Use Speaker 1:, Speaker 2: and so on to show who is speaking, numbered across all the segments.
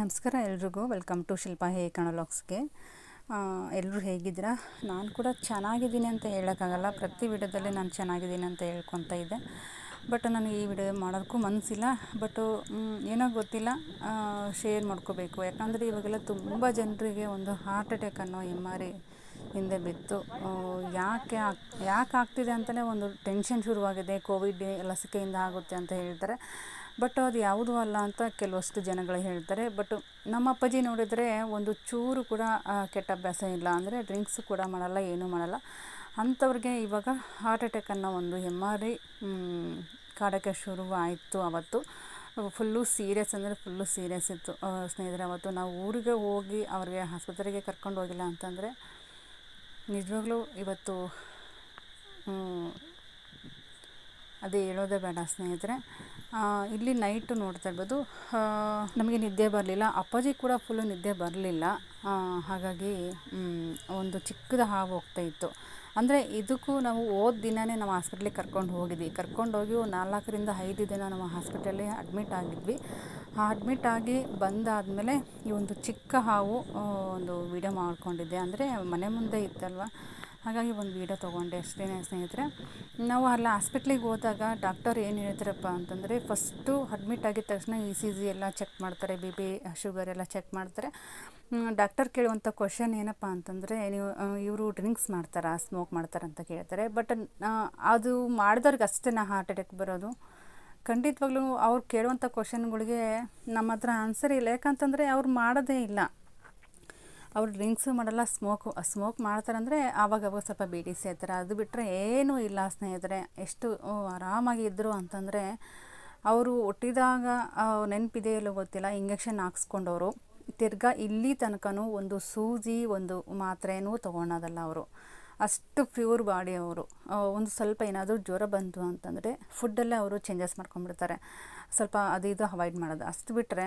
Speaker 1: ನಮಸ್ಕಾರ ಎಲ್ರಿಗೂ. Welcome to Shilpa ಹೇ ಕಣಲಾಗ್ಸ್ಗೆ. ಎಲ್ಲರೂ ಹೇಗಿದ್ದೀರಾ? ನಾನು ಕೂಡ ಚೆನ್ನಾಗಿದ್ದೀನಿ ಅಂತ ಹೇಳೋಕ್ಕಾಗಲ್ಲ. ಪ್ರತಿ ವಿಡಿಯೋದಲ್ಲಿ ನಾನು ಚೆನ್ನಾಗಿದ್ದೀನಿ ಅಂತ ಹೇಳ್ಕೊತ ಇದ್ದೆ. ಬಟ್ ನನಗೆ ಈ ವಿಡಿಯೋ ಮಾಡೋದಕ್ಕೂ ಮನಸ್ಸಿಲ್ಲ. ಬಟ್ಟು ಏನೋ ಗೊತ್ತಿಲ್ಲ, ಶೇರ್ ಮಾಡ್ಕೋಬೇಕು. ಯಾಕಂದರೆ ಇವಾಗೆಲ್ಲ ತುಂಬ ಜನರಿಗೆ ಒಂದು ಹಾರ್ಟ್ ಅಟ್ಯಾಕ್ ಅನ್ನೋ ಎಮ್.ಆರ್.ಐ ಹಿಂದೆ ಬಿತ್ತು. ಯಾಕೆ ಆಗ್ತಿದೆ ಅಂತಲೇ ಒಂದು ಟೆನ್ಷನ್ ಶುರುವಾಗಿದೆ. ಕೋವಿಡ್ ಲಸಿಕೆಯಿಂದ ಆಗುತ್ತೆ ಅಂತ ಹೇಳ್ತಾರೆ. ಬಟ್ ಅದು ಯಾವುದೂ ಅಲ್ಲ ಅಂತ ಕೆಲವಷ್ಟು ಜನಗಳು ಹೇಳ್ತಾರೆ. ಬಟ್ ನಮ್ಮ ಅಪ್ಪಾಜಿ ನೋಡಿದರೆ ಒಂದು ಚೂರು ಕೂಡ ಕೆಟ್ಟ ಅಭ್ಯಾಸ ಇಲ್ಲ. ಅಂದರೆ ಡ್ರಿಂಕ್ಸ್ ಕೂಡ ಮಾಡಲ್ಲ, ಏನೂ ಮಾಡಲ್ಲ. ಅಂಥವ್ರಿಗೆ ಇವಾಗ ಹಾರ್ಟ್ ಅಟ್ಯಾಕ್ ಅನ್ನೋ ಒಂದು ಎಮ್.ಆರ್.ಐ ಕಾಡೋಕ್ಕೆ ಶುರುವಾಯಿತು. ಅವತ್ತು ಫುಲ್ಲು ಸೀರಿಯಸ್, ಅಂದರೆ ಫುಲ್ಲು ಸೀರಿಯಸ್ ಇತ್ತು ಸ್ನೇಹಿತರೆ. ಅವತ್ತು ನಾವು ಊರಿಗೆ ಹೋಗಿ ಅವ್ರಿಗೆ ಆಸ್ಪತ್ರೆಗೆ ಕರ್ಕೊಂಡು ಹೋಗಿಲ್ಲ ಅಂತಂದರೆ ನಿಜವಾಗ್ಲೂ ಇವತ್ತು ಅದೇ ಹೇಳೋದೇ ಬೇಡ ಸ್ನೇಹಿತರೆ. ಇಲ್ಲಿ ನೈಟು ನೋಡ್ತಾ ಇರ್ಬೋದು, ನಮಗೆ ನಿದ್ದೆ ಬರಲಿಲ್ಲ. ಅಪ್ಪಾಜಿ ಕೂಡ ಫುಲ್ಲು ನಿದ್ದೆ ಬರಲಿಲ್ಲ. ಹಾಗಾಗಿ ಒಂದು ಚಿಕ್ಕದು ಹಾವು ಹೋಗ್ತಾಯಿತ್ತು. ಅಂದರೆ ಇದಕ್ಕೂ ನಾವು ಹೋದ ದಿನವೇ ನಾವು ಹಾಸ್ಪಿಟ್ಲಿಗೆ ಕರ್ಕೊಂಡೋಗಿ 4 ರಿಂದ 5 ದಿನ ನಾವು ಹಾಸ್ಪಿಟಲಲ್ಲಿ ಅಡ್ಮಿಟ್ ಆಗಿದ್ವಿ. ಅಡ್ಮಿಟ್ ಆಗಿ ಬಂದಾದಮೇಲೆ ಈ ಒಂದು ಚಿಕ್ಕ ಹಾವು ಒಂದು ವಿಡಿಯೋ ಮಾಡ್ಕೊಂಡಿದ್ದೆ. ಅಂದರೆ ಮನೆ ಮುಂದೆ ಇತ್ತಲ್ವ, ಹಾಗಾಗಿ ಒಂದು ವೀಡಿಯೋ ತೊಗೊಂಡೆ ಅಷ್ಟೇ ಸ್ನೇಹಿತರೆ. ನಾವು ಅಲ್ಲಿ ಹಾಸ್ಪಿಟ್ಲಿಗೆ ಹೋದಾಗ ಡಾಕ್ಟರ್ ಏನು ಹೇಳ್ತಾರಪ್ಪ ಅಂತಂದರೆ, ಫಸ್ಟು ಅಡ್ಮಿಟ್ ಆಗಿದ ತಕ್ಷಣ ECG ಎಲ್ಲ ಚೆಕ್ ಮಾಡ್ತಾರೆ, BP ಶುಗರ್ ಎಲ್ಲ ಚೆಕ್ ಮಾಡ್ತಾರೆ. ಡಾಕ್ಟರ್ ಕೇಳುವಂಥ ಕ್ವಶನ್ ಏನಪ್ಪ ಅಂತಂದರೆ, ಇವರು ಡ್ರಿಂಕ್ಸ್ ಮಾಡ್ತಾರಾ, ಸ್ಮೋಕ್ ಮಾಡ್ತಾರಾ ಅಂತ ಕೇಳ್ತಾರೆ. ಬಟ್ ಅದು ಮಾಡಿದವ್ರಿಗೆ ಅಷ್ಟೇ ಹಾರ್ಟ್ ಅಟ್ಯಾಕ್ ಬರೋದು. ಖಂಡಿತವಾಗ್ಲೂ ಅವ್ರು ಕೇಳುವಂಥ ಕ್ವಶನ್ಗಳಿಗೆ ನಮ್ಮ ಹತ್ರ ಆನ್ಸರ್ ಇಲ್ಲ. ಯಾಕಂತಂದರೆ ಅವ್ರು ಮಾಡೋದೇ ಇಲ್ಲ. ಅವ್ರು ಡ್ರಿಂಕ್ಸು ಮಾಡಲ್ಲ, ಸ್ಮೋಕ್ ಮಾಡ್ತಾರಂದರೆ ಆವಾಗ ಸ್ವಲ್ಪ ಬೀಡಿ ಸೇರ್ತಾರೆ. ಅದು ಬಿಟ್ಟರೆ ಏನೂ ಇಲ್ಲ ಸ್ನೇಹಿತರೆ. ಎಷ್ಟು ಆರಾಮಾಗಿ ಇದ್ದರು ಅಂತಂದರೆ, ಅವರು ಹುಟ್ಟಿದಾಗ ನೆನಪಿದೆ ಇಲ್ಲೋ ಗೊತ್ತಿಲ್ಲ, ಇಂಜೆಕ್ಷನ್ ಹಾಕ್ಸ್ಕೊಂಡವರು. ತಿರ್ಗಾ ಇಲ್ಲಿ ತನಕನೂ ಒಂದು ಸೂಜಿ, ಒಂದು ಮಾತ್ರೆನೂ ತೊಗೊಳೋದಲ್ಲ ಅವರು. ಅಷ್ಟು ಪ್ಯೂರ್ ಬಾಡಿ ಅವರು. ಒಂದು ಸ್ವಲ್ಪ ಏನಾದರೂ ಜ್ವರ ಬಂತು ಅಂತಂದರೆ ಫುಡ್ಡಲ್ಲೇ ಅವರು ಚೇಂಜಸ್ ಮಾಡ್ಕೊಂಡ್ಬಿಡ್ತಾರೆ. ಸ್ವಲ್ಪ ಅದು ಇದು ಅವಾಯ್ಡ್ ಮಾಡೋದು. ಅಷ್ಟು ಬಿಟ್ಟರೆ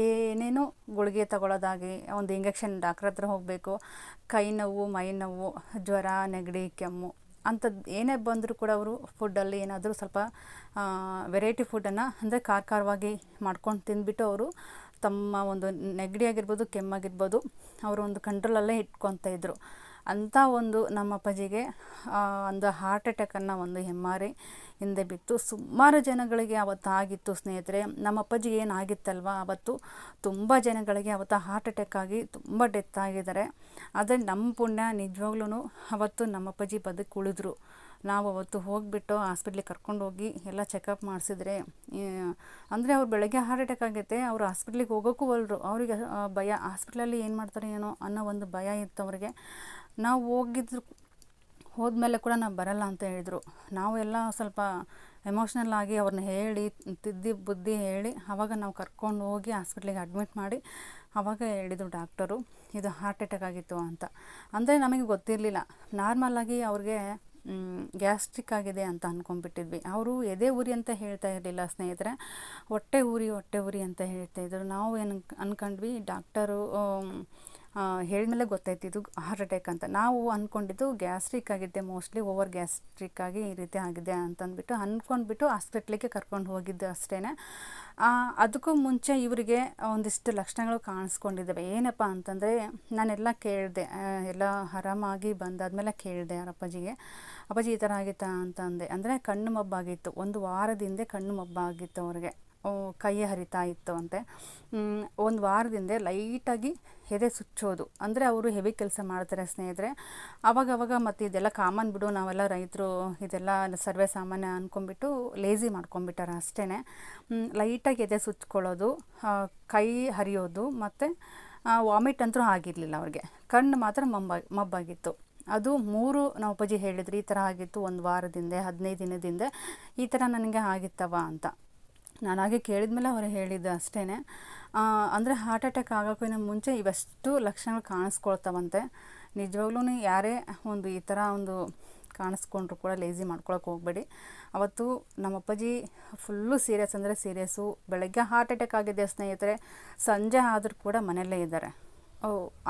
Speaker 1: ಏನೇನು ಗುಳಿಗೆ ತಗೊಳ್ಳೋದಾಗಿ, ಒಂದು ಇಂಜೆಕ್ಷನ್ ಡಾಕ್ಟ್ರ್ ಹತ್ರ ಹೋಗಬೇಕು, ಕೈ ನೋವು, ಮೈ ನೋವು, ಜ್ವರ, ನೆಗಡಿ, ಕೆಮ್ಮು ಅಂಥದ್ದು ಏನೇ ಬಂದರೂ ಕೂಡ ಅವರು ಫುಡ್ಡಲ್ಲಿ ಏನಾದರೂ ಸ್ವಲ್ಪ ವೆರೈಟಿ ಫುಡ್ಡನ್ನು, ಅಂದರೆ ಖಾರವಾಗಿ ಮಾಡ್ಕೊಂಡು ತಿಂದುಬಿಟ್ಟು ಅವರು ತಮ್ಮ ಒಂದು ನೆಗಡಿ ಆಗಿರ್ಬೋದು, ಕೆಮ್ಮಾಗಿರ್ಬೋದು, ಅವರು ಒಂದು ಕಂಟ್ರೋಲಲ್ಲೇ ಇಟ್ಕೊತ ಇದ್ದರು. ಅಂಥ ಒಂದು ನಮ್ಮ ಅಪ್ಪಾಜಿಗೆ ಒಂದು ಹಾರ್ಟ್ ಅಟ್ಯಾಕ್ ಅನ್ನೋ ಒಂದು ಎಮ್.ಆರ್.ಐ ಹಿಂದೆ ಬಿತ್ತು. ಸುಮಾರು ಜನಗಳಿಗೆ ಅವತ್ತು ಆಗಿತ್ತು ಸ್ನೇಹಿತರೆ. ನಮ್ಮ ಅಪ್ಪಾಜಿಗೆ ಏನಾಗಿತ್ತಲ್ವ, ಅವತ್ತು ತುಂಬ ಜನಗಳಿಗೆ ಅವತ್ತು ಹಾರ್ಟ್ ಅಟ್ಯಾಕ್ ಆಗಿ ತುಂಬ ಡೆತ್ ಆಗಿದ್ದಾರೆ. ಆದರೆ ನಮ್ಮ ಪುಣ್ಯ, ನಿಜವಾಗ್ಲೂ ಅವತ್ತು ನಮ್ಮ ಅಪ್ಪಾಜಿ ಉಳಿದ್ರು. ನಾವು ಅವತ್ತು ಹೋಗಿಬಿಟ್ಟು ಹಾಸ್ಪಿಟ್ಲಿಗೆ ಕರ್ಕೊಂಡೋಗಿ ಎಲ್ಲ ಚೆಕಪ್ ಮಾಡಿಸಿದ್ರೆ, ಅಂದರೆ ಅವ್ರು ಬೆಳಗ್ಗೆ ಹಾರ್ಟ್ ಅಟ್ಯಾಕ್ ಆಗೈತೆ, ಅವರು ಹಾಸ್ಪಿಟ್ಲಿಗೆ ಹೋಗೋಕ್ಕೂ ಹೊರಡ್ರು. ಅವರಿಗೆ ಭಯ, ಹಾಸ್ಪಿಟ್ಲಲ್ಲಿ ಏನು ಮಾಡ್ತಾರೆ ಏನೋ ಅನ್ನೋ ಒಂದು ಭಯ ಇತ್ತು ಅವರಿಗೆ. ನಾವು ಹೋದ್ಮೇಲೆ ಕೂಡ ನಾವು ಬರಲ್ಲ ಅಂತ ಹೇಳಿದರು. ನಾವು ಎಲ್ಲ ಸ್ವಲ್ಪ ಎಮೋಷ್ನಲ್ ಆಗಿ ಅವ್ರನ್ನ ಹೇಳಿ, ಬುದ್ಧಿ ಹೇಳಿ, ಆವಾಗ ನಾವು ಕರ್ಕೊಂಡು ಹೋಗಿ ಹಾಸ್ಪಿಟ್ಲಿಗೆ ಅಡ್ಮಿಟ್ ಮಾಡಿ ಆವಾಗ ಹೇಳಿದರು ಡಾಕ್ಟರು, ಇದು ಹಾರ್ಟ್ ಅಟ್ಯಾಕ್ ಆಗಿತ್ತು ಅಂತ. ಅಂದರೆ ನಮಗೆ ಗೊತ್ತಿರಲಿಲ್ಲ. ನಾರ್ಮಲಾಗಿ ಅವ್ರಿಗೆ ಗ್ಯಾಸ್ಟ್ರಿಕ್ ಆಗಿದೆ ಅಂತ ಅಂದ್ಕೊಂಡ್ಬಿಟ್ಟಿದ್ವಿ. ಅವರು ಎದೆ ಉರಿ ಅಂತ ಹೇಳ್ತಾ ಇರಲಿಲ್ಲ ಸ್ನೇಹಿತರೆ, ಹೊಟ್ಟೆ ಉರಿ ಅಂತ ಹೇಳ್ತಾಯಿದ್ರು. ನಾವು ಏನು ಅಂದ್ಕೊಂಡ್ವಿ, ಡಾಕ್ಟರು ಹೇಳಿದ್ಮೇಲೆ ಗೊತ್ತಾಯ್ತು ಇದು ಹಾರ್ಟ್ ಅಟ್ಯಾಕ್ ಅಂತ. ನಾವು ಅಂದ್ಕೊಂಡಿದ್ದು ಗ್ಯಾಸ್ಟ್ರಿಕ್ ಆಗಿದೆ, ಮೋಸ್ಟ್ಲಿ ಓವರ್ ಗ್ಯಾಸ್ಟ್ರಿಕ್ ಆಗಿ ಈ ರೀತಿ ಆಗಿದೆ ಅಂತಂದ್ಬಿಟ್ಟು ಅಂದ್ಕೊಂಡ್ಬಿಟ್ಟು ಹಾಸ್ಪಿಟ್ಲಿಗೆ ಕರ್ಕೊಂಡು ಹೋಗಿದ್ದು ಅಷ್ಟೇ. ಅದಕ್ಕೂ ಮುಂಚೆ ಇವರಿಗೆ ಒಂದಿಷ್ಟು ಲಕ್ಷಣಗಳು ಕಾಣಿಸ್ಕೊಂಡಿದ್ದಾವೆ. ಏನಪ್ಪ ಅಂತಂದರೆ, ನಾನೆಲ್ಲ ಕೇಳಿದೆ, ಎಲ್ಲ ಆರಾಮಾಗಿ ಬಂದಾದಮೇಲೆ ಕೇಳಿದೆ ಅವ್ರ ಅಪ್ಪಾಜಿಗೆ, ಅಪ್ಪಾಜಿ ಈ ಥರ ಆಗಿತ್ತಾ ಅಂತಂದೆ. ಅಂದರೆ ಕಣ್ಣು ಮಬ್ಬಾಗಿತ್ತು, 1 ವಾರದಿಂದ ಕಣ್ಣು ಮಬ್ಬಾಗಿತ್ತು ಅವ್ರಿಗೆ. ಕೈ ಹರಿತಾ ಇತ್ತು ಅಂತೆ. 1 ವಾರದಿಂದ ಲೈಟಾಗಿ ಎದೆ ಸುಚ್ಚೋದು. ಅಂದರೆ ಅವರು ಹೆವಿ ಕೆಲಸ ಮಾಡ್ತಾರೆ ಸ್ನೇಹಿತರೆ. ಆವಾಗವಾಗ ಮತ್ತು ಇದೆಲ್ಲ ಕಾಮನ್ ಬಿಡು, ನಾವೆಲ್ಲ ರೈತರು, ಇದೆಲ್ಲ ಸರ್ವೇ ಸಾಮಾನ್ಯ ಅಂದ್ಕೊಂಡ್ಬಿಟ್ಟು ಲೇಸಿ ಮಾಡ್ಕೊಂಡ್ಬಿಟ್ಟಾರೆ ಅಷ್ಟೇ. ಲೈಟಾಗಿ ಎದೆ ಸುಚ್ಕೊಳ್ಳೋದು, ಕೈ ಹರಿಯೋದು, ಮತ್ತು ವಾಮಿಟ್ ಅಂತೂ ಆಗಿರಲಿಲ್ಲ ಅವ್ರಿಗೆ. ಕಣ್ಣು ಮಾತ್ರ ಮಬ್ಬಾಗಿತ್ತು. ಅದು 3 ನಮ್ಮ ಅಪ್ಪಾಜಿ ಹೇಳಿದ್ರು, ಈ ಥರ ಆಗಿತ್ತು 1 ವಾರದಿಂದ, 15 ದಿನದಿಂದ ಈ ಥರ ನನಗೆ ಆಗಿತ್ತವ ಅಂತ. ನಾನಾಗೆ ಕೇಳಿದ್ಮೇಲೆ ಅವರು ಹೇಳಿದ್ದು ಅಷ್ಟೇ. ಅಂದರೆ ಹಾರ್ಟ್ ಅಟ್ಯಾಕ್ ಆಗೋಕ್ಕಿಂತ ಮುಂಚೆ ಇವೆಷ್ಟು ಲಕ್ಷಣಗಳು ಕಾಣಿಸ್ಕೊಳ್ತಾವಂತೆ. ನಿಜವಾಗ್ಲೂ ಯಾರೇ ಒಂದು ಈ ಥರ ಒಂದು ಕಾಣಿಸ್ಕೊಂಡ್ರು ಕೂಡ ಲೇಸಿ ಮಾಡ್ಕೊಳಕ್ಕೆ ಹೋಗಬೇಡಿ. ಅವತ್ತು ನಮ್ಮ ಅಪ್ಪಾಜಿ ಫುಲ್ಲು ಸೀರಿಯಸ್, ಅಂದರೆ ಸೀರಿಯಸ್ಸು. ಬೆಳಗ್ಗೆ ಹಾರ್ಟ್ ಅಟ್ಯಾಕ್ ಆಗಿದೆ ಸ್ನೇಹಿತರೆ, ಸಂಜೆ ಆದರೂ ಕೂಡ ಮನೆಯಲ್ಲೇ ಇದ್ದಾರೆ.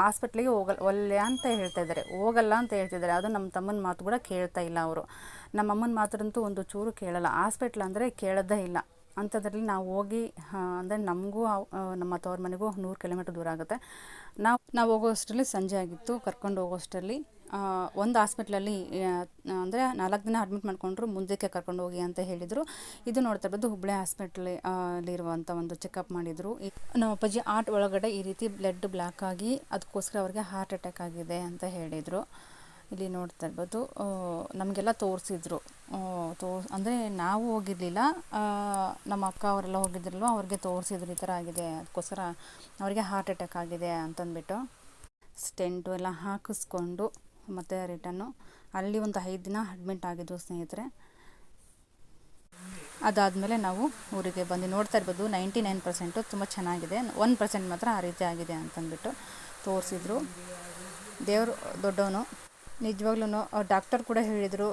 Speaker 1: ಹಾಸ್ಪಿಟ್ಲಿಗೆ ಹೋಗಲ್ಲ ಅಂತ ಹೇಳ್ತಾಯಿದ್ದಾರೆ. ಅದು ನಮ್ಮ ತಮ್ಮನ ಮಾತು ಕೂಡ ಕೇಳ್ತಾ ಇಲ್ಲ ಅವರು. ನಮ್ಮ ಅಮ್ಮನ ಮಾತಂತೂ ಒಂದು ಚೂರು ಕೇಳಲ್ಲ. ಹಾಸ್ಪಿಟ್ಲ್ ಅಂದರೆ ಕೇಳೋದೇ ಇಲ್ಲ. ಅಂಥದ್ರಲ್ಲಿ ನಾವು ಹೋಗಿ ಅಂದರೆ ನಮಗೂ ನಮ್ಮ ತವ್ರ ಮನೆಗೂ 100 ಕಿಲೋಮೀಟ್ರ್ ದೂರ ಆಗುತ್ತೆ. ನಾವು ಹೋಗೋಷ್ಟರಲ್ಲಿ ಸಂಜೆ ಆಗಿತ್ತು. ಕರ್ಕೊಂಡು ಹೋಗೋಷ್ಟರಲ್ಲಿ ಒಂದು ಹಾಸ್ಪಿಟ್ಲಲ್ಲಿ ಅಂದರೆ 4 ದಿನ ಅಡ್ಮಿಟ್ ಮಾಡಿಕೊಂಡ್ರು, ಮುಂದಕ್ಕೆ ಕರ್ಕೊಂಡು ಹೋಗಿ ಅಂತ ಹೇಳಿದರು. ಇದು ನೋಡ್ತಾ ಇರ್ಬೋದು ಹುಬ್ಬಳ್ಳಿ ಅಲ್ಲಿರುವಂಥ ಒಂದು ಚೆಕಪ್ ಮಾಡಿದರು. ನಮ್ಮ ಅಪ್ಪಾಜಿ ಹಾರ್ಟ್ ಒಳಗಡೆ ಈ ರೀತಿ ಬ್ಲಡ್ ಬ್ಲ್ಯಾಕ್ ಆಗಿ ಅದಕ್ಕೋಸ್ಕರ ಅವ್ರಿಗೆ ಹಾರ್ಟ್ ಅಟ್ಯಾಕ್ ಆಗಿದೆ ಅಂತ ಹೇಳಿದರು. ಇಲ್ಲಿ ನೋಡ್ತಾ ಇರ್ಬೋದು ನಮಗೆಲ್ಲ ತೋರಿಸಿದ್ರು. ಅಂದರೆ ನಾವು ಹೋಗಿರಲಿಲ್ಲ, ನಮ್ಮ ಅಕ್ಕ ಅವರೆಲ್ಲ ಹೋಗಿದ್ರಲ್ವ, ಅವ್ರಿಗೆ ತೋರಿಸಿದ್ರು ಈ ಥರ ಆಗಿದೆ, ಅದಕ್ಕೋಸ್ಕರ ಅವರಿಗೆ ಹಾರ್ಟ್ ಅಟ್ಯಾಕ್ ಆಗಿದೆ ಅಂತಂದ್ಬಿಟ್ಟು. ಸ್ಟೆಂಟು ಎಲ್ಲ ಹಾಕಿಸ್ಕೊಂಡು ಮತ್ತು ರಿಟರ್ನು ಅಲ್ಲಿ ಒಂದು 5 ದಿನ ಅಡ್ಮಿಟ್ ಆಗಿದ್ದು ಸ್ನೇಹಿತರೆ. ಅದಾದಮೇಲೆ ನಾವು ಊರಿಗೆ ಬಂದು ನೋಡ್ತಾ ಇರ್ಬೋದು 99% ತುಂಬ ಚೆನ್ನಾಗಿದೆ, 1% ಮಾತ್ರ ಆ ರೀತಿ ಆಗಿದೆ ಅಂತಂದ್ಬಿಟ್ಟು ತೋರಿಸಿದ್ರು. ದೇವರು ದೊಡ್ಡವನು ನಿಜವಾಗ್ಲೂ. ಡಾಕ್ಟರ್ ಕೂಡ ಹೇಳಿದರು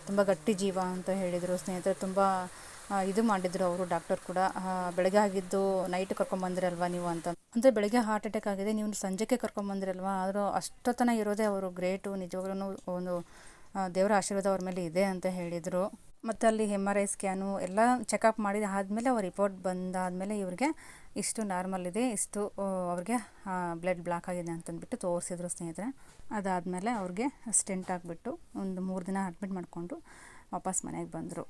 Speaker 1: ತುಂಬ ಗಟ್ಟಿ ಜೀವ ಅಂತ ಹೇಳಿದರು ಸ್ನೇಹಿತರೆ. ತುಂಬ ಇದು ಮಾಡಿದರು ಅವರು ಡಾಕ್ಟರ್ ಕೂಡ. ಬೆಳಗ್ಗೆ ಆಗಿದ್ದು ನೈಟ್ ಕರ್ಕೊಂಬಂದಿರಲ್ವ ನೀವು ಅಂತ, ಅಂದರೆ ಬೆಳಗ್ಗೆ ಹಾರ್ಟ್ ಅಟ್ಯಾಕ್ ಆಗಿದೆ, ನೀವು ಸಂಜೆಗೆ ಕರ್ಕೊಂಬಂದಿರಲ್ವ, ಆದರೂ ಅಷ್ಟೊತ್ತನ ಇರೋದೇ ಅವರು ಗ್ರೇಟು. ನಿಜವಾಗ್ಲೂ ಒಂದು ದೇವರ ಆಶೀರ್ವಾದ ಅವ್ರ ಮೇಲೆ ಇದೆ ಅಂತ ಹೇಳಿದರು. ಮತ್ತು ಅಲ್ಲಿ MRI ಸ್ಕ್ಯಾನು ಎಲ್ಲ ಚೆಕಪ್ ಮಾಡಿದ ಆದಮೇಲೆ ಅವ್ರ ರಿಪೋರ್ಟ್ ಬಂದಾದಮೇಲೆ ಇವ್ರಿಗೆ ಇಷ್ಟು ನಾರ್ಮಲ್ ಇದೆ, ಇಷ್ಟು ಅವ್ರಿಗೆ ಬ್ಲಡ್ ಬ್ಲಾಕ್ ಆಗಿದೆ ಅಂತಂದ್ಬಿಟ್ಟು ತೋರಿಸಿದ್ರು ಸ್ನೇಹಿತರೆ. ಅದಾದಮೇಲೆ ಅವ್ರಿಗೆ ಸ್ಟೆಂಟ್ ಆಗಿಬಿಟ್ಟು ಒಂದು 3 ದಿನ ಅಡ್ಮಿಟ್ ಮಾಡಿಕೊಂಡು ವಾಪಸ್ ಮನೆಗೆ ಬಂದರು.